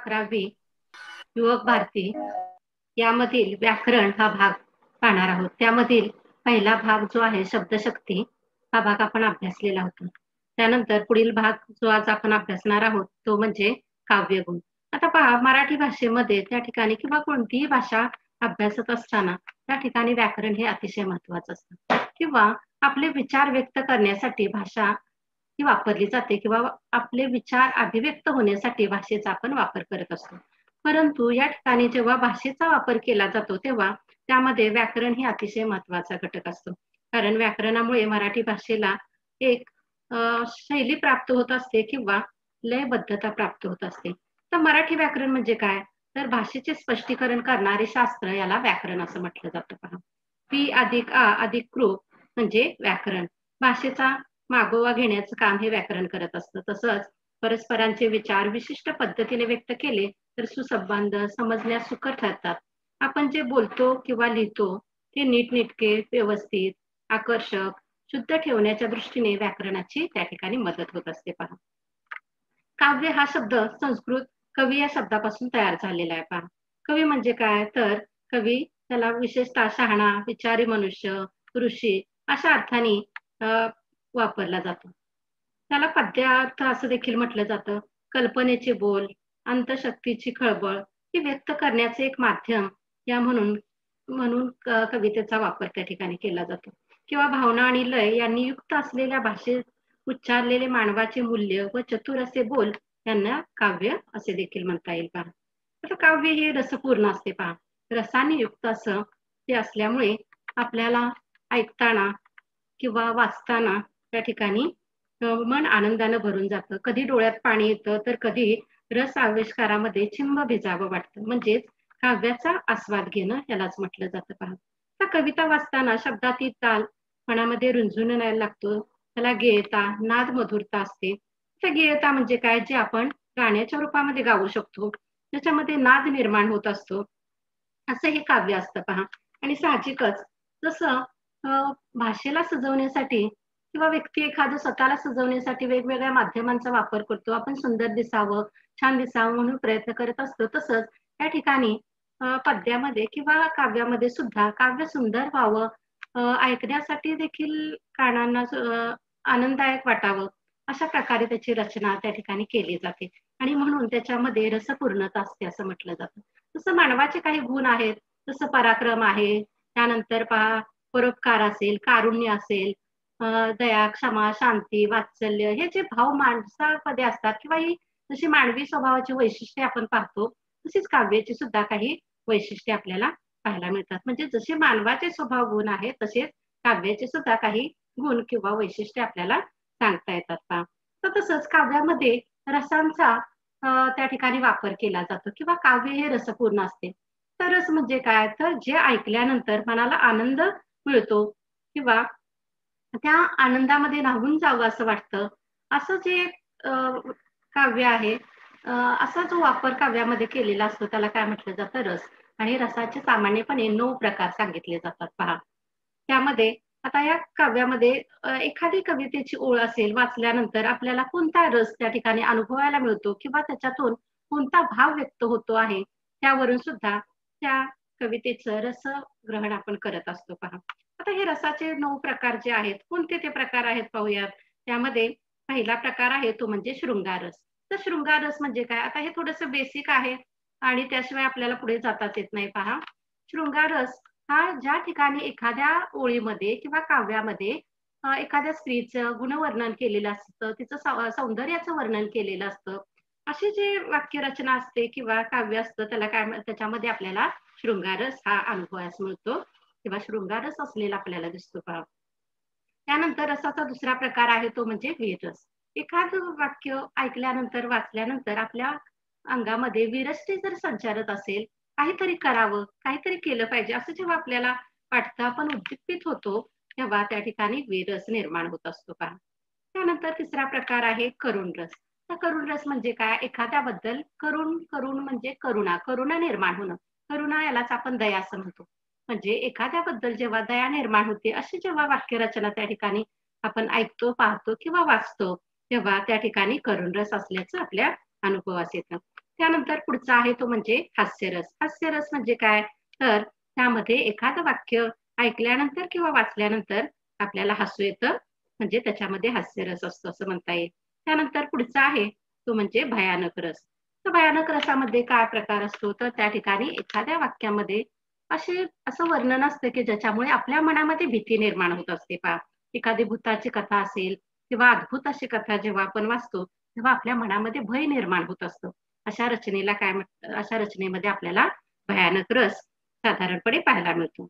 11वी युवक भारती यामधील व्याकरण हा भाग पाहणार आहोत. त्यामधील पहिला भाग जो आहे शब्दशक्ती हा भाग आपण अभ्यासलेला होता. त्यानंतर पुढील भाग जो आज आपण अभ्यासणार आहोत तो म्हणजे काव्यगुण. आता पहा, मराठी भाषेमध्ये त्या ठिकाणी किंवा कोणतीही भाषा अभ्यासत असताना त्या ठिकाणी व्याकरण हे अतिशय महत्वाचं असतं किंवा आपले विचार व्यक्त करण्यासाठी भाषा ही वापरली जाते किंवा आपले विचार अभिव्यक्त होण्यासाठी भाषेचा आपण वापर करत असतो. परंतु या ठिकाणी जेव्हा भाषेचा वापर केला जातो तेव्हा त्यामध्ये व्याकरण हे अतिशय महत्वाचा घटक असतो. कारण व्याकरणामुळे मराठी भाषेला एक शैली प्राप्त होत असते किंवा लयबद्धता प्राप्त होत असते. तर मराठी व्याकरण म्हणजे काय? तर भाषेचे स्पष्टीकरण करणारे शास्त्र याला व्याकरण असं म्हटलं जातं. पहा, पी अधिक आ अधिक कृ म्हणजे व्याकरण. भाषेचा मागोवा घेण्याचं काम हे व्याकरण करत असतं. तसंच परस्परांचे विचार विशिष्ट पद्धतीने व्यक्त केले तर सुसंबंध समजण्यास सुकर ठरतात. आपण जे बोलतो किंवा लिहितो ते नीटनेटके, व्यवस्थित, आकर्षक, शुद्ध ठेवण्याच्या दृष्टीने व्याकरणाची त्या ठिकाणी मदत होत असते. पहा, काव्य हा शब्द संस्कृत कवी या शब्दापासून तयार झालेला आहे. पहा, कवी म्हणजे काय? तर कवी त्याला विशेषतः शहाणा, विचारी मनुष्य, ऋषी अशा अर्थाने वापरला जातो. त्याला पद्यार्थ असं देखील म्हटलं जातं. कल्पनेचे बोल, अंतशक्तीची खळबळ ही व्यक्त करण्याचे एक माध्यम या म्हणून म्हणून कवितेचा वापर त्या ठिकाणी केला जातो किंवा भावना आणि लय यांनी युक्त असलेल्या भाषेत उच्चारलेले मानवाचे मूल्य व चतुर असे बोल यांना काव्य असे देखील म्हणता येईल. पहा, आता काव्य हे रसपूर्ण असते. पहा, रसाने युक्त असं ते असल्यामुळे आपल्याला ऐकताना किंवा वाचताना त्या ठिकाणी मन आनंदानं भरून जातं. कधी डोळ्यात पाणी येतं तर कधी रस आविष्कारामध्ये चिंब भिजावं वाटतं. म्हणजेच काव्याचा आस्वाद घेणं यालाच म्हटलं जातं. पहा, तर कविता वाचताना शब्दातील ताल मनामध्ये रुंजून यायला लागतो. त्याला गेयता, नाद मधुरता असते. तर गेयता म्हणजे काय? जे आपण गाण्याच्या रूपामध्ये गाऊ शकतो, त्याच्यामध्ये नाद निर्माण होत असतो, असं हे काव्य असतं. पहा, आणि साहजिकच जसं भाषेला सजवण्यासाठी किंवा व्यक्ती एखादं स्वतःला सजवण्यासाठी वेगवेगळ्या माध्यमांचा वापर करतो. आपण सुंदर दिसावं, छान दिसावं म्हणून प्रयत्न करत असतो. तसंच या ठिकाणी पद्यामध्ये किंवा काव्यामध्ये सुद्धा काव्य सुंदर व्हावं, ऐकण्यासाठी देखील कानांना आनंददायक वाटावं अशा प्रकारे त्याची रचना त्या ठिकाणी केली जाते आणि म्हणून त्याच्यामध्ये रसपूर्णता असते असं म्हटलं जातं. तसं मानवाचे काही गुण आहेत, जसं पराक्रम आहे, त्यानंतर पहा परोपकार असेल, कारुण्य असेल, दया, क्षमा, शांती, वात्सल्य हे जे भाव माणसामध्ये असतात किंवा ही जशी मानवी स्वभावाची वैशिष्ट्ये आपण पाहतो तशीच काव्याची सुद्धा काही वैशिष्ट्ये आपल्याला पाहायला मिळतात. म्हणजे जसे मानवाचे स्वभाव गुण आहेत तसेच काव्याचे सुद्धा काही गुण किंवा वैशिष्ट्ये आपल्याला सांगता येतात. पहा, तर तसंच काव्यामध्ये रसांचा त्या ठिकाणी वापर केला जातो किंवा काव्य हे रसपूर्ण असते. तर रस म्हणजे काय? तर जे ऐकल्यानंतर मनाला आनंद मिळतो किंवा त्या आनंदामध्ये न्हावून जावं असं वाटतं, असं जे काव्य आहे, असा जो वापर काव्यामध्ये केलेला असतो त्याला काय म्हटलं जातं? रस. आणि रसाचे सामान्यपणे 9 प्रकार सांगितले जातात. पहा, त्यामध्ये आता या काव्यामध्ये एखादी कवितेची ओळ असेल, वाचल्यानंतर आपल्याला कोणता रस त्या ठिकाणी अनुभवायला मिळतो किंवा त्याच्यातून कोणता भाव व्यक्त होतो आहे, त्यावरून सुद्धा त्या कवितेचं रसग्रहण आपण करत असतो. पहा, आता हे रसाचे 9 प्रकार जे आहेत, कोणते ते प्रकार आहेत पाहूयात. त्यामध्ये पहिला प्रकार आहे तो म्हणजे शृंगार रस. तर शृंगार रस म्हणजे काय? आता हे थोडंसं बेसिक आहे आणि त्याशिवाय आपल्याला पुढे जाताच येत नाही. पहा, शृंगार रस हा ज्या ठिकाणी एखाद्या ओळीमध्ये किंवा काव्यामध्ये एखाद्या स्त्रीचं गुणवर्णन केलेलं असतं, तिचं सौंदर्याचं वर्णन केलेलं असतं. अशी जी वाक्यरचना असते किंवा काव्य असतं त्याला काय त्याच्यामध्ये आपल्याला शृंगार रस हा अनुभवास मिळतो किंवा शृंगार रस असलेला आपल्याला दिसतो. पहा, त्यानंतर रसाचा दुसरा प्रकार आहे तो म्हणजे वीर रस. एखादं वाक्य ऐकल्यानंतर वाचल्यानंतर आपल्या अंगामध्ये वीरष्टी जर संचारत असेल, काहीतरी करावं, काहीतरी केलं पाहिजे असं जेव्हा आपल्याला वाटतं, आपण उद्दीपित होतो, तेव्हा त्या ठिकाणी वीररस निर्माण होत असतो. पहा, त्यानंतर तिसरा प्रकार आहे करुण रस. तर करुण रस म्हणजे काय? एखाद्याबद्दल करुण करुण म्हणजे करुणा, करुणा निर्माण होणं. करुणा यालाच आपण दया असं म्हणतो. म्हणजे एखाद्याबद्दल जेव्हा दया निर्माण होते, अशी जेव्हा वाक्यरचना त्या ठिकाणी आपण ऐकतो, पाहतो किंवा वाचतो, तेव्हा त्या ठिकाणी करुण रस असल्याचं आपल्या अनुभवास येतं. त्यानंतर पुढचा आहे तो म्हणजे हास्यरस. हास्यरस म्हणजे काय? तर त्यामध्ये एखादं वाक्य ऐकल्यानंतर किंवा वाचल्यानंतर आपल्याला हसू येतं, म्हणजे त्याच्यामध्ये हास्यरस असतो असं म्हणता येईल. त्यानंतर पुढचा आहे तो म्हणजे भयानक रस. तर भयानक रसामध्ये काय प्रकार असतो? तर त्या ठिकाणी एखाद्या वाक्यामध्ये असं वर्णन असतं, की ज्याच्यामुळे आपल्या मनामध्ये भीती निर्माण होत असते पहा. एखादी भुताची कथा असेल किंवा अद्भुत अशी कथा जेव्हा आपण वाचतो, तेव्हा आपल्या मनामध्ये भय निर्माण होत असतं. अशा रचनेमध्ये आपल्याला भयानक रस साधारणपणे पाहायला मिळतो.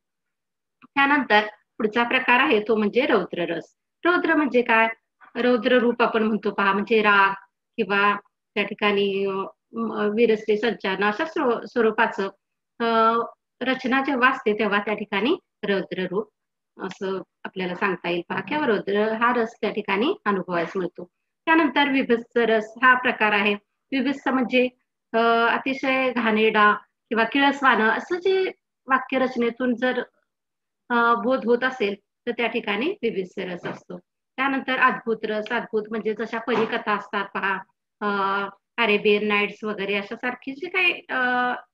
त्यानंतर पुढचा प्रकार आहे तो म्हणजे रौद्र रस. रौद्र म्हणजे काय? रौद्र रूप आपण म्हणतो पहा, म्हणजे राग किंवा त्या ठिकाणी वीरश्री संचालन अशा स्वरूपाचं अ, रचना जेव्हा असते तेव्हा त्या ठिकाणी रौद्र रूप असं आपल्याला सांगता येईल पहा, किंवा रौद्र हा रस त्या ठिकाणी अनुभवायला मिळतो. त्यानंतर विभत्स रस हा प्रकार आहे. विभत्स म्हणजे अतिशय घाणेरडा किंवा किळसवाणं असं जे वाक्यरचनेतून जर बोध होत असेल, तर त्या ठिकाणी विविध रस असतो. त्यानंतर अद्भुत रस, अद्भुत म्हणजे जशा परीकथा असतात पहा, अरेबियन नाईट्स वगैरे अशा सारखी जी काही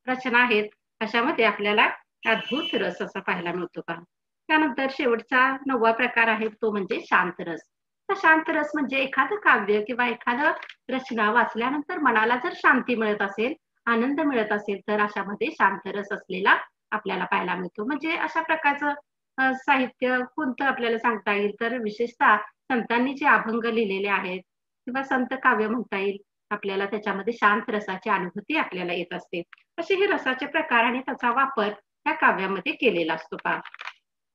रचना आहेत, अशामध्ये आपल्याला अद्भुत रस असा पाहायला मिळतो पहा. त्यानंतर शेवटचा 9वा प्रकार आहे तो म्हणजे शांत रस. तर शांत रस म्हणजे एखादं काव्य किंवा एखादं रचना वाचल्यानंतर मनाला जर शांती मिळत असेल, आनंद मिळत असेल, तर अशामध्ये शांत रस असलेला आपल्याला पाहायला मिळतो. म्हणजे अशा प्रकारचं साहित्य कोणतं आपल्याला सांगता येईल, तर विशेषतः संतांनी जे अभंग लिहिलेले आहेत किंवा संत काव्य म्हणता येईल, आपल्याला त्याच्यामध्ये शांत रसाची अनुभूती आपल्याला येत असते. असे हे रसाचे प्रकार आणि त्याचा वापर त्या काव्यामध्ये केलेला असतो पहा.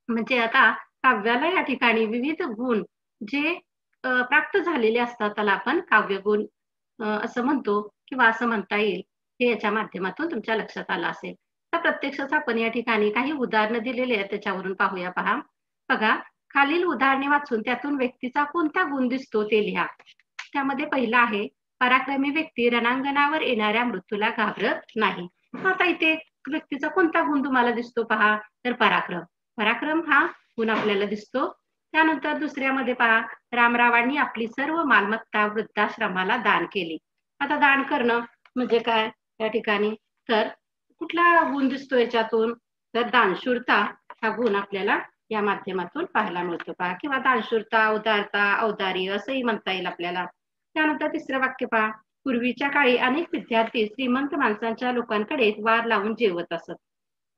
म्हणजे आता काव्याला या ठिकाणी विविध गुण जे प्राप्त झालेले असतात, त्याला आपण काव्यगुण असं म्हणतो किंवा असं म्हणता येईल. हे याच्या माध्यमातून तुमच्या लक्षात आलं असेल. तर प्रत्यक्षच आपण या ठिकाणी काही उदाहरणं दिलेली आहेत त्याच्यावरून पाहूया पहा. बघा, खालील उदाहरणे वाचून त्यातून व्यक्तीचा कोणता गुण दिसतो ते लिहा. त्यामध्ये पहिला आहे, पराक्रमी व्यक्ती रणांगणावर येणाऱ्या मृत्यूला घाबरत नाही. आता इथे व्यक्तीचा कोणता गुण तुम्हाला दिसतो पहा, तर पराक्रम. पराक्रम हा गुण आपल्याला दिसतो. त्यानंतर दुसऱ्यामध्ये पहा, रामरावांनी आपली सर्व मालमत्ता वृद्धाश्रमाला दान केली. आता दान करणं म्हणजे काय या ठिकाणी, तर कुठला गुण दिसतो याच्यातून, तर दानशूरता हा गुण आपल्याला या माध्यमातून पाहायला मिळतो पहा, किंवा दानशूरता, उदारता, औदार्य असंही म्हणता येईल आपल्याला. त्यानंतर तिसरं वाक्य पहा, पूर्वीच्या काळी अनेक विद्यार्थी श्रीमंत माणसांच्या लोकांकडे वार लावून जेवत असत.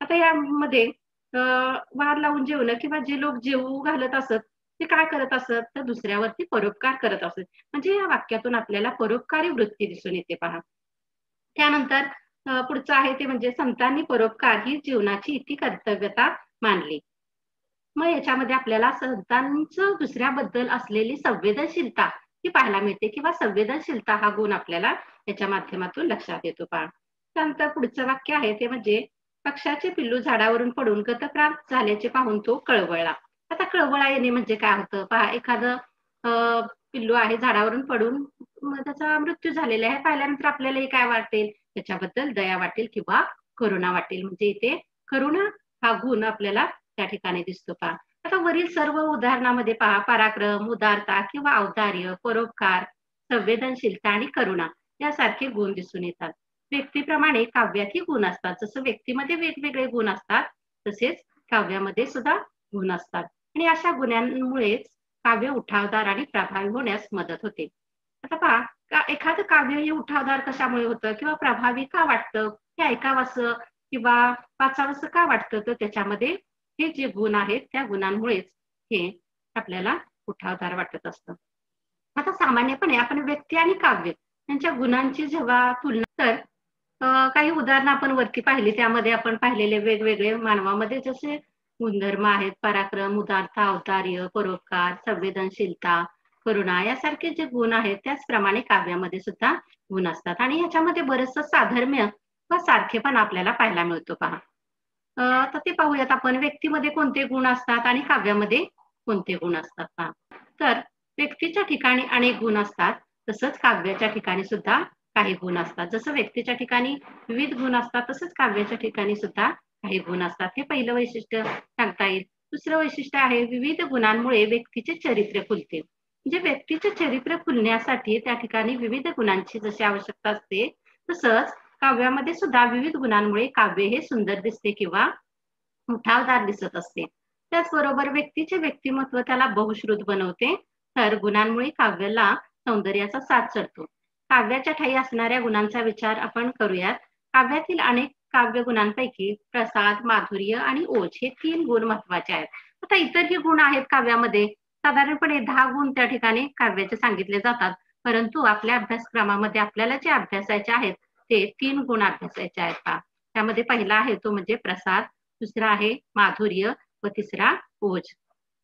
आता यामध्ये वार लावून जेवणं किंवा जे लोक जेवू घालत असत, ते काय करत असत, तर दुसऱ्यावरती परोपकार करत असत. म्हणजे या वाक्यातून आपल्याला परोपकारी वृत्ती दिसून येते पहा. त्यानंतर पुढचं आहे ते म्हणजे संतांनी परोपकार ही जीवनाची इति कर्तव्यता मानली. मग याच्यामध्ये आपल्याला संतांचं दुसऱ्याबद्दल असलेली संवेदनशीलता ही पाहायला मिळते, किंवा संवेदनशीलता हा गुण आपल्याला याच्या माध्यमातून लक्षात येतो पहा. त्यानंतर पुढचं वाक्य आहे ते म्हणजे, पक्षाचे पिल्लू झाडावरून पडून गतप्राप्त झाल्याचे पाहून तो कळवळला. आता कळवळा येणे म्हणजे काय होतं पहा, एखादं पिल्लू आहे झाडावरून पडून त्याचा मृत्यू झालेला आहे, पाहिल्यानंतर आपल्यालाही काय वाटेल, त्याच्याबद्दल दया वाटेल किंवा करुणा वाटेल. म्हणजे इथे करुणा हा गुण आपल्याला त्या ठिकाणी दिसतो पहा. आता वरील सर्व उदाहरणामध्ये पहा, पराक्रम, उदारता किंवा औदार्य, परोपकार, संवेदनशीलता आणि करुणा यासारखे गुण दिसून येतात. व्यक्तीप्रमाणे काव्यातही गुण असतात. जसं व्यक्तीमध्ये वेगवेगळे गुण असतात, तसेच काव्यामध्ये सुद्धा गुण असतात. आणि अशा गुणांमुळेच काव्य उठावदार आणि प्रभावी होण्यास मदत होते. आता पहा, एखादं काव्य हे उठावदार कशामुळे होतं किंवा प्रभावी का वाटतं, हे ऐकावंसं किंवा वाचावंसं का वाटतं, तर त्याच्यामध्ये हे जे गुण आहेत त्या गुणांमुळेच हे आपल्याला उठावदार वाटत असतं. आता सामान्यपणे आपण व्यक्ती आणि काव्य यांच्या गुणांची जेव्हा तुलना, तर काही उदाहरणं आपण वरती पाहिली, त्यामध्ये आपण पाहिलेले वेगवेगळे मानवामध्ये जसे गुणधर्म आहेत, पराक्रम, उदारता, औदार्य, परोपकार, संवेदनशीलता, करुणा यासारखे जे गुण आहेत, त्याचप्रमाणे काव्यामध्ये सुद्धा गुण असतात आणि ह्याच्यामध्ये बरचसं साधर्म्य व सारखेपणा आपल्याला पाहायला मिळतो पहा. तर ते पाहूयात आपण, व्यक्तीमध्ये कोणते गुण असतात आणि काव्यामध्ये कोणते गुण असतात पहा. तर व्यक्तीच्या ठिकाणी अनेक गुण असतात, तसंच काव्याच्या ठिकाणी सुद्धा काही गुण असतात. जसं व्यक्तीच्या ठिकाणी विविध गुण असतात, तसंच काव्याच्या ठिकाणी सुद्धा काही गुण असतात. हे पहिलं वैशिष्ट्य सांगता येईल. दुसरं वैशिष्ट्य आहे, विविध गुणांमुळे व्यक्तीचे चरित्र खुलते. म्हणजे व्यक्तीचे चरित्र खुलण्यासाठी त्या ठिकाणी विविध गुणांची जशी आवश्यकता असते, तसंच काव्यामध्ये सुद्धा विविध गुणांमुळे काव्य हे सुंदर दिसते किंवा उठावदार दिसत असते. त्याचबरोबर व्यक्तीचे व्यक्तिमत्व त्याला बहुश्रुत बनवते, तर गुणांमुळे काव्याला सौंदर्याचा साज चढतो. काव्याच्या ठायी असणाऱ्या गुणांचा विचार आपण करूयात. काव्यातील अनेक काव्य गुणांपैकी प्रसाद, माधुर्य आणि ओज हे 3 गुण महत्वाचे आहेत. आता इतरही गुण आहेत काव्यामध्ये. साधारणपणे 10 गुण त्या ठिकाणी काव्याचे सांगितले जातात. परंतु आपल्या अभ्यासक्रमामध्ये आपल्याला जे अभ्यासायचे आहेत, ते 3 गुण अभ्यासायचे आहेत पहा. त्यामध्ये पहिला आहे तो म्हणजे प्रसाद, दुसरा आहे माधुर्य व तिसरा ओज.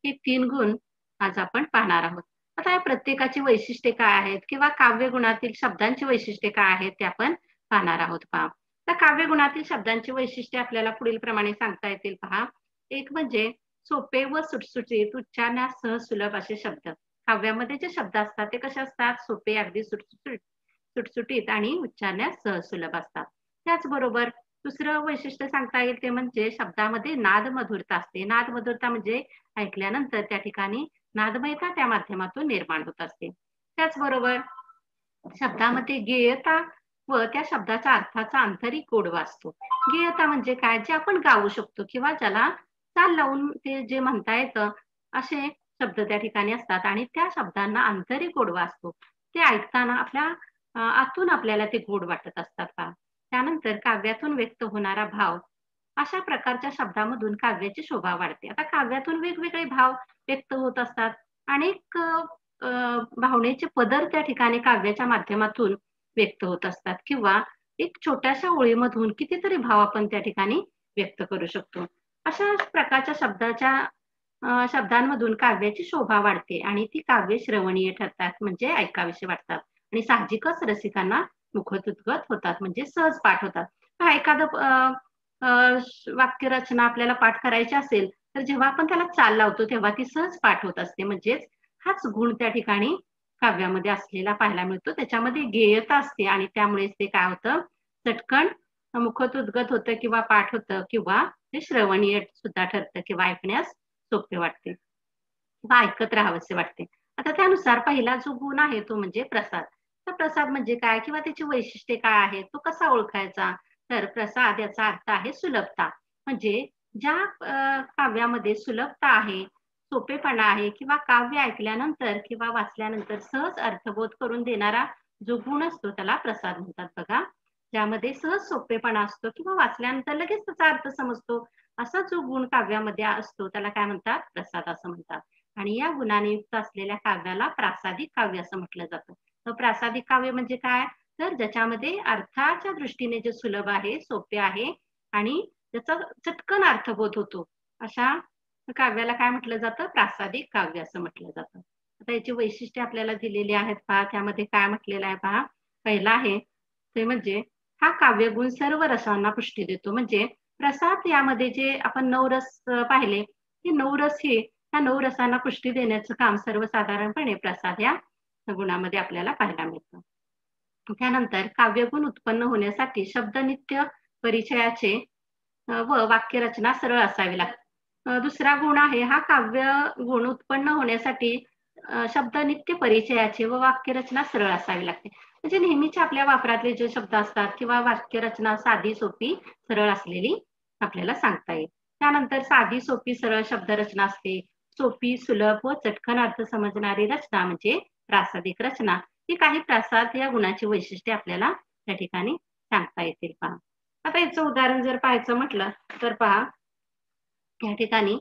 हे 3 गुण आज आपण पाहणार आहोत. आता या प्रत्येकाची वैशिष्ट्ये काय आहेत किंवा काव्य गुणातील शब्दांची वैशिष्ट्ये काय आहेत ते आपण पाहणार आहोत पहा. तर काव्य गुणातील शब्दांची वैशिष्ट्ये आपल्याला पुढील प्रमाणे सांगता येतील पहा. एक म्हणजे सोपे व सुटसुटीत, उच्चारण्यास सहज सुलभ असे शब्द. काव्यामध्ये जे शब्द असतात ते कसे असतात? सोपे, अगदी सुटसुटीत आणि उच्चारण्यास सहज सुलभ असतात. त्याचबरोबर दुसरं वैशिष्ट्य सांगता येईल ते म्हणजे शब्दामध्ये नाद मधुरता असते. नाद मधुरता म्हणजे ऐकल्यानंतर त्या ठिकाणी नादमयता त्या माध्यमातून निर्माण होत असते. त्याचबरोबर शब्दामध्ये गेयता व त्या शब्दाच्या अर्थाचा आंतरिक गोडवा असतो. गेयता म्हणजे काय? जे आपण गाऊ शकतो किंवा ज्याला चाल लावून ते जे म्हणता येतं असे शब्द त्या ठिकाणी असतात आणि त्या शब्दांना आंतरिक गोडवा असतो. ते ऐकताना आपल्या आतून आपल्याला ते गोड वाटत असतात पहा. त्यानंतर काव्यातून व्यक्त होणारा भाव. अशा प्रकारच्या शब्दामधून काव्याची शोभा वाढते. आता काव्यातून वेगवेगळे भाव व्यक्त होत असतात. अनेक भावनेचे पदर त्या ठिकाणी काव्याच्या माध्यमातून व्यक्त होत असतात किंवा एक छोट्याशा ओळीमधून कितीतरी भाव आपण त्या ठिकाणी व्यक्त करू शकतो. अशा प्रकारच्या शब्दांमधून काव्याची शोभा वाढते आणि ती काव्य श्रवणीय ठरतात म्हणजे ऐकावीशी वाटतात आणि साहजिकच रसिकांना मुखोद्गत होतात म्हणजे सहज पाठ होतात. एखादं वाक्यरचना आपल्याला पाठ करायची असेल तर जेव्हा आपण त्याला चाल लावतो तेव्हा ती सहज पाठ होत असते. म्हणजेच हाच गुण त्या ठिकाणी काव्यामध्ये असलेला पाहायला मिळतो. त्याच्यामध्ये गेयता असते आणि त्यामुळेच ते काय होतं चटकन मुखोद्गत होतं किंवा पाठ होतं किंवा ते श्रवणीय सुद्धा ठरतं किंवा ऐकण्यास सोपे वाटते किंवा ऐकत राहावेसे वाटते. आता त्यानुसार पहिला जो गुण आहे तो म्हणजे प्रसाद. तर प्रसाद म्हणजे काय किंवा त्याची वैशिष्ट्ये काय आहेत, तो कसा ओळखायचा? तर प्रसाद याचा अर्थ आहे सुलभता. म्हणजे ज्या काव्यामध्ये सुलभता आहे, सोपेपणा आहे किंवा काव्य ऐकल्यानंतर किंवा वाचल्यानंतर सहज अर्थबोध करून देणारा जो गुण असतो त्याला प्रसाद म्हणतात बघा. ज्यामध्ये सहज सोपेपणा असतो किंवा वाचल्यानंतर लगेच त्याचा अर्थ समजतो असा जो गुण काव्यामध्ये असतो त्याला काय म्हणतात? प्रसाद असं म्हणतात. आणि या गुणाने युक्त असलेल्या काव्याला प्रासादिक काव्य असं म्हटलं जातं. तर प्रासादिक काव्य म्हणजे काय? तर ज्याच्यामध्ये अर्थाच्या दृष्टीने जे सुलभ आहे, सोपे आहे आणि त्याचा चटकन अर्थबोध होतो. अशा काव्याला काय म्हटलं जातं? प्रासादिक काव्य असं म्हटलं जातं. आता याची वैशिष्ट्ये आपल्याला दिलेली आहेत पहा. त्यामध्ये काय म्हटलेलं आहे पहा. पहिला आहे ते म्हणजे हा काव्यगुण सर्व रसांना पुष्टी देतो. म्हणजे प्रसाद यामध्ये जे आपण 9 रस पाहिले, हे 9 रस हे ह्या 9 रसांना पुष्टी देण्याचं काम सर्वसाधारणपणे प्रसाद या गुणामध्ये आपल्याला पाहायला मिळतं. त्यानंतर काव्यगुण उत्पन्न होण्यासाठी शब्दनित्य परिचयाचे व वाक्यरचना सरळ असावी लागते. दुसरा गुण आहे हा काव्य गुण उत्पन्न होण्यासाठी शब्द नित्य परिचयाचे व वाक्यरचना सरळ असावी लागते. म्हणजे नेहमीच्या आपल्या वापरातले जे शब्द असतात किंवा वाक्यरचना साधी, सोपी, सरळ असलेली आपल्याला सांगता येईल. त्यानंतर साधी, सोपी, सरळ शब्दरचना असते. सोपी, सुलभ व चटकन अर्थ समजणारी रचना म्हणजे प्रासादिक रचना. ही काही प्रासाद या गुणाची वैशिष्ट्ये आपल्याला त्या ठिकाणी सांगता येतील पहा. आता याचं उदाहरण जर पाहायचं म्हटलं तर पहा या ठिकाणी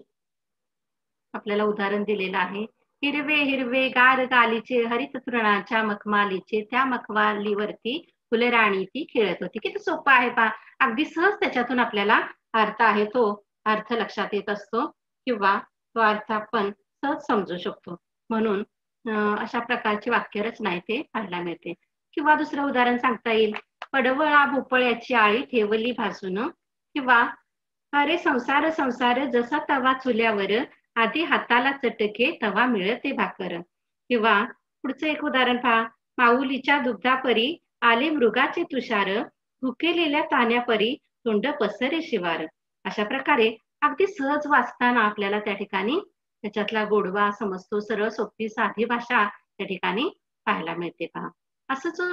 आपल्याला उदाहरण दिलेलं आहे. हिरवे हिरवे गार गालीचे हरित तृणाच्या मखमालीचे त्या मखमालीवरती फुलराणी ती खेळत होती. किती सोपं आहे पहा. अगदी सहज त्याच्यातून आपल्याला अर्थ आहे तो अर्थ लक्षात येत असतो किंवा तो अर्थ आपण सहज समजू शकतो. म्हणून अशा प्रकारची वाक्यरचना इथे पाहायला मिळते. किंवा दुसरं उदाहरण सांगता येईल. पडवळा भोपळ्याची आळी ठेवली भाजून किंवा अरे संसार संसार जसा तवा चुल्यावर आधी हाताला चटके तवा मिळते भाकर. किंवा पुढचं एक उदाहरण पहा. माऊलीच्या दुग्धापरी आले मृगाचे तुषार भुकेलेल्या तान्यापरी तोंड पसरे शिवार. अशा प्रकारे अगदी सहज वाचताना आपल्याला त्या ठिकाणी त्याच्यातला गोडवा समजतो. सरळ सोपी साधी भाषा त्या ठिकाणी पाहायला मिळते पहा. असं जो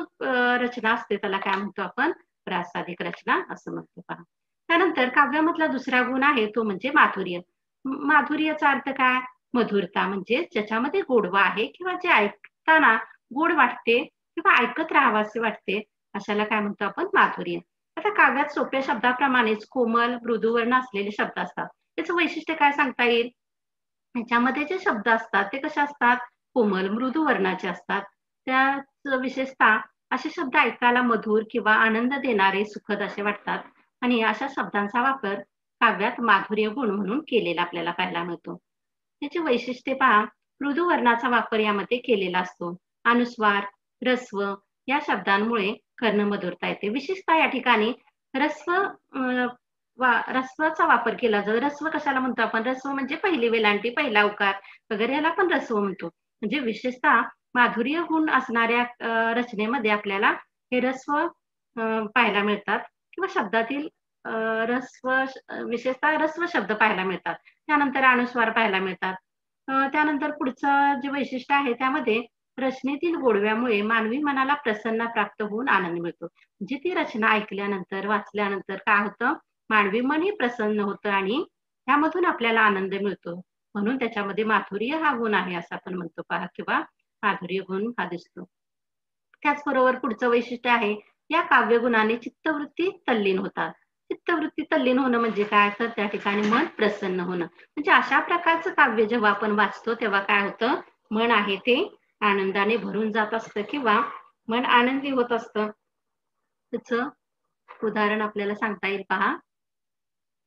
रचना असते त्याला काय म्हणतो आपण, प्रासादिक रचना असं म्हणतो पहा. त्यानंतर काव्यामधला दुसरा गुण आहे तो म्हणजे माधुर्य. माधुर्याचा अर्थ काय? मधुरता, म्हणजे ज्याच्यामध्ये गोडवा आहे किंवा जे ऐकताना गोड वाटते किंवा ऐकत राहावासे वाटते, अशाला काय म्हणतो आपण, माधुर्य. आता काव्यात सोप्या शब्दाप्रमाणेच कोमल मृदुवर्ण असलेले शब्द असतात. त्याचं वैशिष्ट्य काय सांगता येईल? ह्याच्यामध्ये जे शब्द असतात ते कसे असतात? कोमल मृदू वर्णाचे असतात. त्यात विशेषतः असे शब्द ऐकायला मधुर किंवा आनंद देणारे, सुखद असे वाटतात आणि अशा शब्दांचा वापर काव्यात माधुर्य गुण म्हणून केलेला आपल्याला पाहायला मिळतो. त्याची वैशिष्ट्ये पहा, मृदू वर्णाचा वापर यामध्ये केलेला असतो. अनुस्वार, ऱ्हस्व या शब्दांमुळे कर्णमधुरता येते. विशेषतः या ठिकाणी ऱ्हस्व ऱ्हस्वाचा वापर केला जातो. ऱ्हस्व कशाला म्हणतो आपण? ऱ्हस्व म्हणजे पहिली वेलांटी, पहिला उकार वगैरे याला आपण ऱ्हस्व म्हणतो. म्हणजे विशेषतः माधुर्य गुण असणाऱ्या रचनेमध्ये आपल्याला हे ऱ्हस्व पाहायला मिळतात किंवा शब्दातील ऱ्हस्व विशेषतः ऱ्हस्व शब्द पाहायला मिळतात. त्यानंतर अनुस्वार पाहायला मिळतात. त्यानंतर पुढचं जे वैशिष्ट्य आहे त्यामध्ये रचनेतील गोडव्यामुळे मानवी मनाला प्रसन्न प्राप्त होऊन आनंद मिळतो. म्हणजे ती रचना ऐकल्यानंतर, वाचल्यानंतर काय होतं? मानवी मनही प्रसन्न होतं आणि त्यामधून आपल्याला आनंद मिळतो. म्हणून त्याच्यामध्ये माधुर्य हा गुण आहे असं आपण म्हणतो पहा, किंवा माधुर्य गुण हा दिसतो. त्याचबरोबर पुढचं वैशिष्ट्य आहे, या काव्यगुणाने चित्तवृत्ती तल्लीन होतात. चित्तवृत्ती तल्लीन होणं म्हणजे काय? तर त्या ठिकाणी मन प्रसन्न होणं. म्हणजे अशा प्रकारचं काव्य जेव्हा आपण वाचतो तेव्हा काय होतं? मन आहे ते आनंदाने भरून जात असतं किंवा मन आनंदी होत असतं. त्याचं उदाहरण आपल्याला सांगता येईल पहा.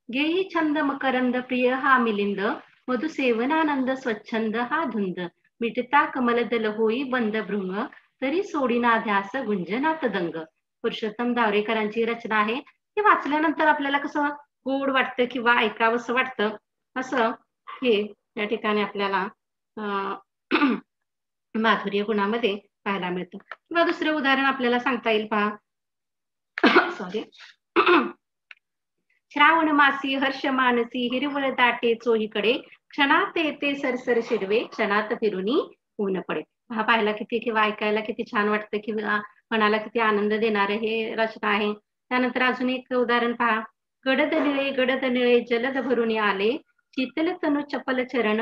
गेही छंद मकरंद प्रिय हा मिलिंद, मधुसेवनानंद स्वच्छंद हा धुंद, मिटता कमलदल होई बंद भृंग, तरी सोडीना ध्यास गुंजनात दंग. पुरुषोत्तम धावरेकरांची रचना आहे. हे वाचल्यानंतर आपल्याला कसं गोड वाटतं किंवा ऐकावंसं वाटतं, असं हे या ठिकाणी आपल्याला माधुर्य गुणामध्ये पाहायला मिळतं. किंवा दुसरे उदाहरण आपल्याला सांगता येईल पहा. सॉरी. श्रावण मासी हर्ष मानसी हिरवळ दाटे चोहीकडे, क्षणात येते सरसर शिरवे क्षणात फिरुनी ऊन पडे. हा पाहायला किती किंवा ऐकायला किती छान वाटतं किंवा मनाला किती आनंद देणारे हे रचना आहे. त्यानंतर अजून एक उदाहरण पहा. गडद निळे जलद भरून आले, शीतल तनु चपल चरण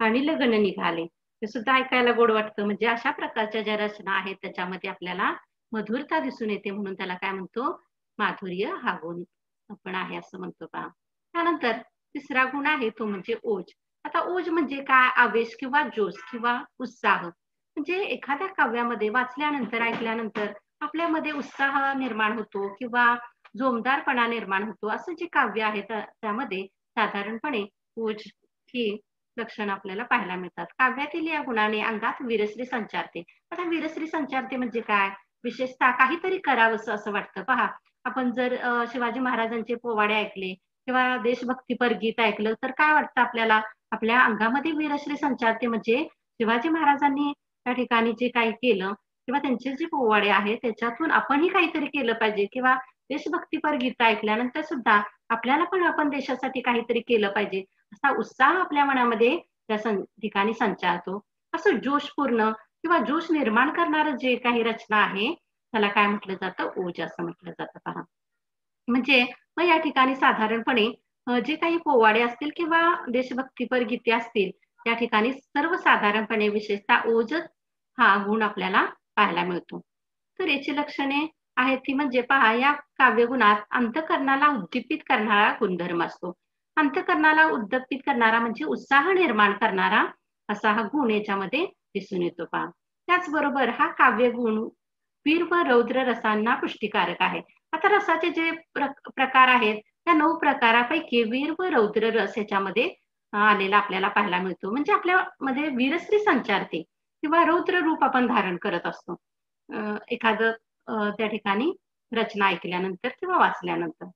आणि लगन निघाले. हे सुद्धा ऐकायला गोड वाटतं. म्हणजे अशा प्रकारच्या ज्या रचना आहेत त्याच्यामध्ये आपल्याला मधुरता दिसून येते, म्हणून त्याला काय म्हणतो? माधुर्य हा गुण आपण आहे असं म्हणतो पहा. त्यानंतर तिसरा गुण आहे तो म्हणजे ओज. आता ओज म्हणजे काय? आवेश किंवा जोश किंवा उत्साह. म्हणजे एखाद्या काव्यामध्ये वाचल्यानंतर, ऐकल्यानंतर आपल्यामध्ये उत्साह निर्माण होतो किंवा जोमदारपणा निर्माण होतो. असं जे काव्य आहे त्यामध्ये साधारणपणे ओज ही लक्षणं आपल्याला पाहायला मिळतात. काव्यातील या गुणाने अंगात वीरश्री संचारते. आता वीरश्री संचारते म्हणजे काय? विशेषतः काहीतरी करावंसं असं वाटतं पहा. आपण जर शिवाजी महाराजांचे पोवाडे ऐकले किंवा देशभक्तीपर गीत ऐकलं तर काय वाटतं आपल्याला? आपल्या अंगामध्ये वीरश्री संचारते. म्हणजे शिवाजी महाराजांनी त्या ठिकाणी जे काही केलं किंवा त्यांचे जे पोवाडे आहेत त्याच्यातून आपणही काहीतरी केलं पाहिजे किंवा देशभक्तीपर गीत ऐकल्यानंतर सुद्धा आपल्याला पण आपण देशासाठी काहीतरी केलं पाहिजे असा उत्साह आपल्या मनामध्ये त्या ठिकाणी संचारतो. असं जोशपूर्ण किंवा जोश निर्माण करणारं जे काही रचना आहे त्याला काय म्हटलं जातं? ओज असं म्हटलं जातं पहा. म्हणजे मग या ठिकाणी साधारणपणे जे काही पोवाडे असतील किंवा देशभक्तीपर गीते असतील त्या ठिकाणी सर्वसाधारणपणे विशेषतः ओज हा गुण आपल्याला पाहायला मिळतो. तर याची लक्षणे आहेत ती म्हणजे पहा, या काव्यगुणात अंतःकरणाला उद्दीपित करणारा गुणधर्म असतो. अंतःकरणाला उद्दीपित करणारा म्हणजे उत्साह निर्माण करणारा असा हा गुण याच्यामध्ये दिसून येतो पहा. त्याचबरोबर हा काव्यगुण वीर व रौद्र रसांना पुष्टिकारक आहे. आता रसाचे जे प्रकार आहेत त्या 9 प्रकारापैकी वीर व रौद्र रस याच्यामध्ये आलेला आपल्याला पाहायला मिळतो. म्हणजे आपल्यामध्ये वीरश्री संचारते किंवा रौद्र रूप आपण धारण करत असतो एखादं त्या ठिकाणी रचना ऐकल्यानंतर किंवा वाचल्यानंतर.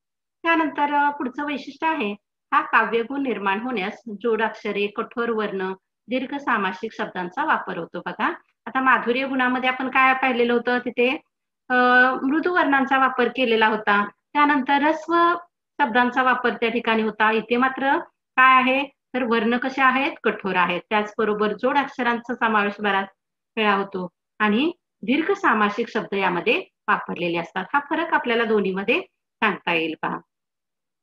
त्यानंतर पुढचं वैशिष्ट्य आहे, हा काव्यगुण निर्माण होण्यास जोडाक्षरे, कठोर वर्ण, दीर्घ सामासिक शब्दांचा वापर होतो बघा. आता माधुर्य गुणामध्ये आपण काय पाहिलेलं होतं? तिथे मृदू वर्णांचा वापर केलेला होता. त्यानंतर ऱ्हस्व शब्दांचा वापर त्या ठिकाणी होता. इथे मात्र काय आहे? तर वर्ण कसे आहेत? कठोर आहेत. त्याचबरोबर जोड अक्षरांचा समावेश बराच वेळा होतो आणि दीर्घ सामासिक शब्द यामध्ये वापरलेले असतात. हा फरक आपल्याला दोन्हीमध्ये सांगता येईल पहा.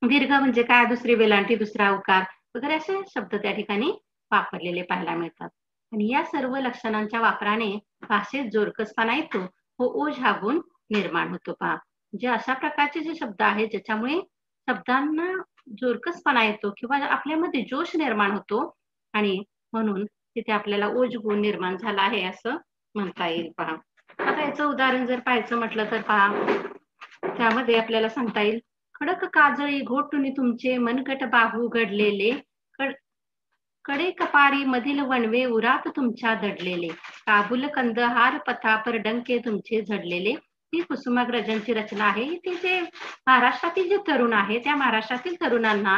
दीर्घ म्हणजे काय, दुसरी वेलांटी, दुसरा उकार वगैरे असे शब्द त्या ठिकाणी वापरलेले पाहायला मिळतात. आणि या सर्व लक्षणांच्या वापराने भाषेत जोरकसपणा येतो व ओज हा गुण निर्माण होतो पहा. म्हणजे अशा प्रकारचे जे शब्द आहेत ज्याच्यामुळे शब्दांना जोरकसपणा येतो किंवा आपल्यामध्ये जोश निर्माण होतो आणि म्हणून तिथे आपल्याला ओज गुण निर्माण झाला आहे असं म्हणता येईल पहा. आता याचं उदाहरण जर पाहायचं म्हटलं तर पहा, त्यामध्ये आपल्याला सांगता येईल, खडक काजळी घोटुनी तुमचे मनकट बाहू घडलेले, कडे कपारी मधील वणवे उरात तुमच्या दडलेले, काबुल कंदहार पथापर डंके तुमचे झडलेले. ही कुसुमाग्रजांची रचना आहे. ते जे महाराष्ट्रातील जे तरुण आहे त्या महाराष्ट्रातील तरुणांना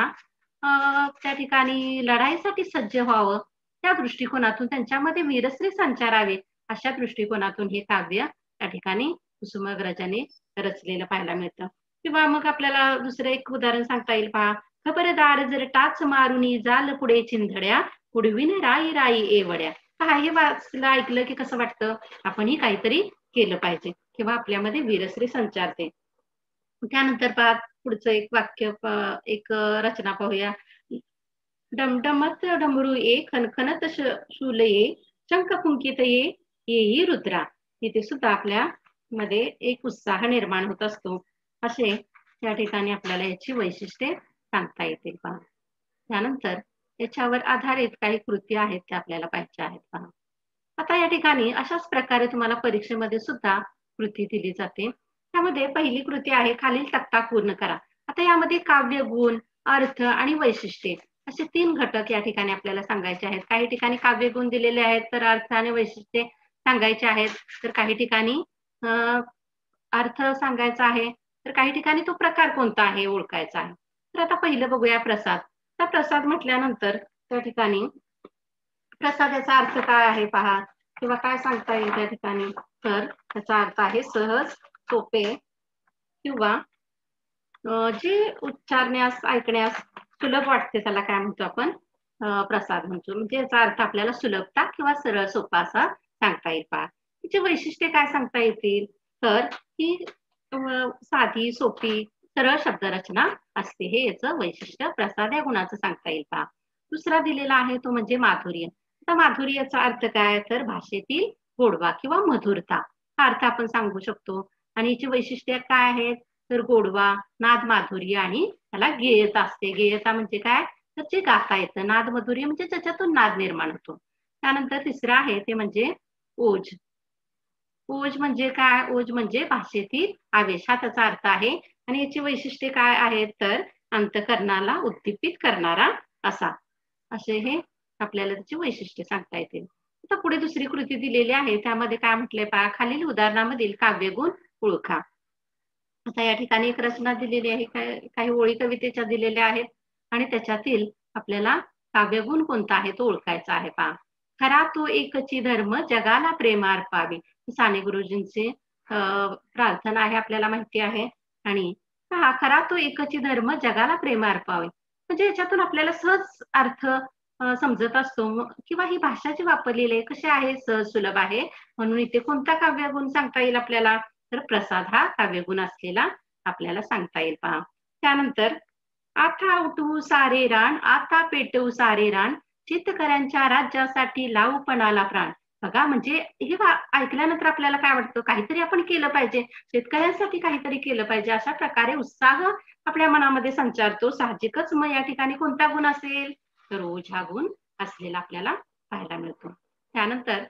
त्या ठिकाणी लढाईसाठी सज्ज व्हावं त्या दृष्टिकोनातून, त्यांच्यामध्ये वीरश्री संचारावे अशा दृष्टिकोनातून हे काव्य त्या ठिकाणी कुसुमाग्रजाने रचलेलं पाहायला मिळतं. किंवा मग आपल्याला दुसरं एक उदाहरण सांगता येईल पहा, खबरदार जर टाच मारुनी जाल पुढे चिंधड्या, पुढविन राई राई एवड्या. पहा, हे वाचलं ऐकलं की कसं वाटतं, आपणही काहीतरी केलं पाहिजे किंवा आपल्यामध्ये वीरश्री संचारते. त्यानंतर पहा पुढचं एक वाक्य, एक रचना पाहूया. डमडमत डमरू ये, खनखनत शूल ये, शंख फुंकित ये, येई रुद्रा. इथे सुद्धा आपल्या मध्ये एक उत्साह निर्माण होत असतो. असे या ठिकाणी आपल्याला याची वैशिष्ट्ये सांगता येतील पहा. त्यानंतर याच्यावर आधारित काही कृती आहेत त्या आपल्याला पाहिजे आहेत पहा. आता या ठिकाणी अशाच प्रकारे तुम्हाला परीक्षेमध्ये सुद्धा कृती दिली जाते. त्यामध्ये पहिली कृती आहे, खालील तक्ता पूर्ण करा. आता यामध्ये काव्य गुण, अर्थ आणि वैशिष्ट्ये असे 3 घटक या ठिकाणी आपल्याला सांगायचे आहेत. काही ठिकाणी काव्य गुण दिलेले आहेत तर अर्थ आणि वैशिष्ट्ये सांगायचे आहेत, तर काही ठिकाणी अर्थ सांगायचा आहे, तर काही ठिकाणी तो प्रकार कोणता आहे ओळखायचा आहे. तर आता पहिलं बघूया प्रसाद. तर प्रसाद म्हटल्यानंतर त्या ठिकाणी प्रसादाचा अर्थ काय आहे पहा, किंवा काय सांगता येईल त्या ठिकाणी, तर त्याचा अर्थ आहे सहज, सोपे किंवा जे उच्चारण्यास ऐकण्यास सुलभ वाटते, त्याला काय म्हणतो आपण प्रसाद म्हणतो. म्हणजे याचा अर्थ आपल्याला सुलभता किंवा सरळ सोपा असा सांगता येईल पहा. तिचे वैशिष्ट्ये काय सांगता येतील, तर ही साधी सोपी सरळ शब्दरचना असते, हे याचं वैशिष्ट्य प्रसाद या गुणाचं सांगता येईल पहा. दुसरा दिलेला आहे तो म्हणजे माधुर्य. आता माधुर्याचा अर्थ काय, तर भाषेतील गोडवा किंवा मधुरता हा अर्थ आपण सांगू शकतो. आणि याची वैशिष्ट्ये काय आहेत, तर गोडवा, नाद माधुर्य आणि त्याला गेयता असते. गेयता म्हणजे काय, तर जे गाता येतं. नाद माधुर्य म्हणजे ज्याच्यातून नाद निर्माण होतो. त्यानंतर तिसरं आहे ते म्हणजे ओज. ओज म्हणजे काय, ओज म्हणजे भाषेतील आवेश हा त्याचा अर्थ आहे. आणि याची वैशिष्ट्ये काय आहेत, तर अंतःकरणाला उद्दीपित करणारा असा, असे हे आपल्याला त्याची वैशिष्ट्ये सांगता येतील. आता पुढे दुसरी कृती दिलेली आहे, त्यामध्ये काय म्हटलंय पहा, खालील उदाहरणामधील काव्यगुण ओळखा. आता या ठिकाणी एक रचना दिलेली आहे, काही ओळी कवितेच्या दिलेल्या आहेत आणि त्याच्यातील आपल्याला काव्यगुण कोणता आहे तो ओळखायचा आहे पहा. खरा तो एकची धर्म जगाला प्रेमार पावे, साने गुरुजींचे प्रार्थना आहे, आपल्याला माहिती आहे. आणि हा खरा तो एकची धर्म जगाला प्रेमार पावे, म्हणजे याच्यातून आपल्याला सहज अर्थ समजत असतो किंवा ही भाषा जी वापरलेली आहे कशी आहे, सहज सुलभ आहे. म्हणून इथे कोणता काव्यगुण सांगता येईल आपल्याला, तर प्रसाद हा काव्यगुण असलेला आपल्याला सांगता येईल पहा. त्यानंतर आता उठवू सारे रान, आता पेटवू सारे रान, शेतकऱ्यांच्या राज्यासाठी लावू पणाला प्राण. बघा, म्हणजे हे ऐकल्यानंतर आपल्याला काय वाटतं, काहीतरी आपण केलं पाहिजे, शेतकऱ्यांसाठी काहीतरी केलं पाहिजे अशा प्रकारे उत्साह आपल्या मनामध्ये संचारतो. साहजिकच मग या ठिकाणी कोणता गुण असेल, तर ओज हा गुण असलेला आपल्याला पाहायला मिळतो. त्यानंतर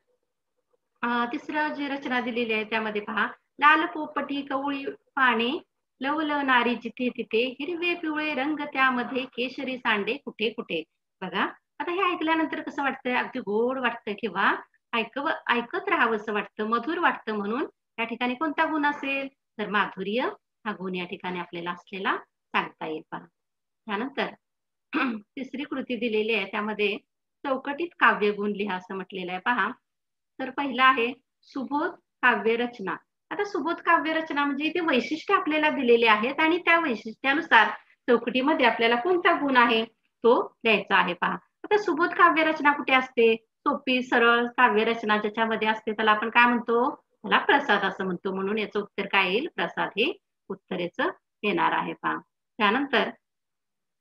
तिसरं जी रचना दिलेली आहे त्यामध्ये पहा, लाल पोपटी कवळी पाने, लवलवणारी जिथे तिथे, हिरवे पिवळे रंग त्यामध्ये, केशरी सांडे कुठे कुठे. बघा, आता हे ऐकल्यानंतर कसं वाटतंय, अगदी गोड वाटतं किंवा ऐकत राहावं असं वाटतं, मधुर वाटतं. म्हणून या ठिकाणी कोणता गुण असेल, तर माधुर्य हा गुण या ठिकाणी आपल्याला असलेला सांगता येईल पहा. त्यानंतर तिसरी कृती दिलेली आहे, त्यामध्ये चौकटीत काव्यगुण लिहा असं म्हटलेलं आहे पहा. तर पहिला आहे सुबोध काव्य रचना. आता सुबोध काव्य रचना म्हणजे इथे वैशिष्ट्य आपल्याला दिलेले आहेत आणि त्या वैशिष्ट्यानुसार चौकटीमध्ये आपल्याला कोणता गुण आहे तो द्यायचा आहे पहा. आता सुबोध काव्य रचना कुठे असते, सोपी सरळ काव्य रचना ज्याच्यामध्ये असते त्याला आपण काय म्हणतो, त्याला प्रसाद असं म्हणतो. म्हणून याचं उत्तर काय येईल? प्रसाद हे उत्तरेचं येणार आहे पहा. त्यानंतर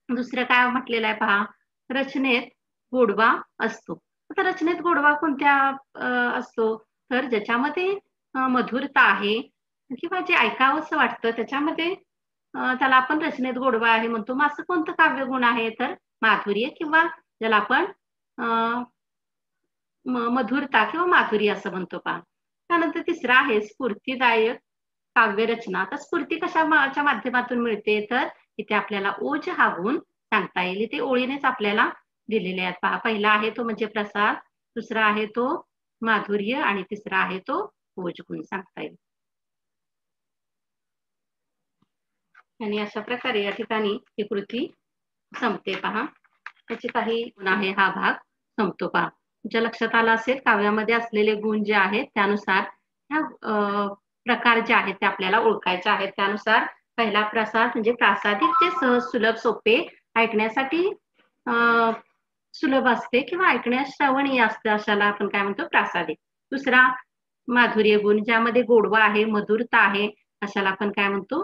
दुसरं काय म्हटलेलं आहे पहा, रचनेत गोडवा असतो. आता रचनेत गोडवा कोणत्या असतो? तर ज्याच्यामध्ये मधुरता आहे किंवा जे ऐकावंसं वाटतं त्याच्यामध्ये त्याला आपण रचनेत गोडवा आहे म्हणतो. मग असं कोणतं काव्यगुण आहे? तर माधुर्य किंवा ज्याला आपण अ, मधुरता किंवा माधुरी असं म्हणतो पहा. त्यानंतर तिसरा आहे स्फूर्तिदायक काव्यरचना. तर स्फूर्ती कशाच्या माध्यमातून मिळते? तर इथे आपल्याला ओज हा गुण सांगता येईल. इथे ओळीनेच आपल्याला दिलेले आहेत पहा. पहिला आहे तो म्हणजे प्रसाद, दुसरा आहे तो माधुर्य आणि तिसरा आहे तो ओज गुण सांगता येईल. आणि अशा प्रकारे या ठिकाणी ही कृती संपते पहा. त्याचे काही गुण आहे हा भाग संपतो पहा. तुमच्या लक्षात आलं असेल काव्यामध्ये असलेले गुण जे आहेत त्यानुसार ह्या प्रकार जे आहेत ते आपल्याला ओळखायचे आहेत. त्यानुसार पहिला प्रसाद म्हणजे प्रासादिक जे सहज सुलभ सोपे ऐकण्यासाठी सुलभ असते किंवा ऐकण्यास श्रवणीय असते अशाला आपण काय म्हणतो? प्रासादिक. दुसरा माधुर्य गुण ज्यामध्ये गोडवा आहे, मधुरता आहे अशाला आपण काय म्हणतो?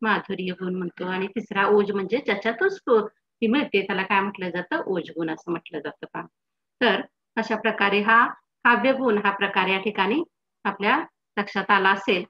माधुर्य गुण म्हणतो. आणि तिसरा ओज म्हणजे ज्याच्यातून स्फूर्ती मिळते त्याला काय म्हटलं जातं? ओज गुण असं म्हटलं जातं पहा. तर अशा प्रकारे हा काव्यगुण हा प्रकार या ठिकाणी आपल्या लक्षात आला असेल.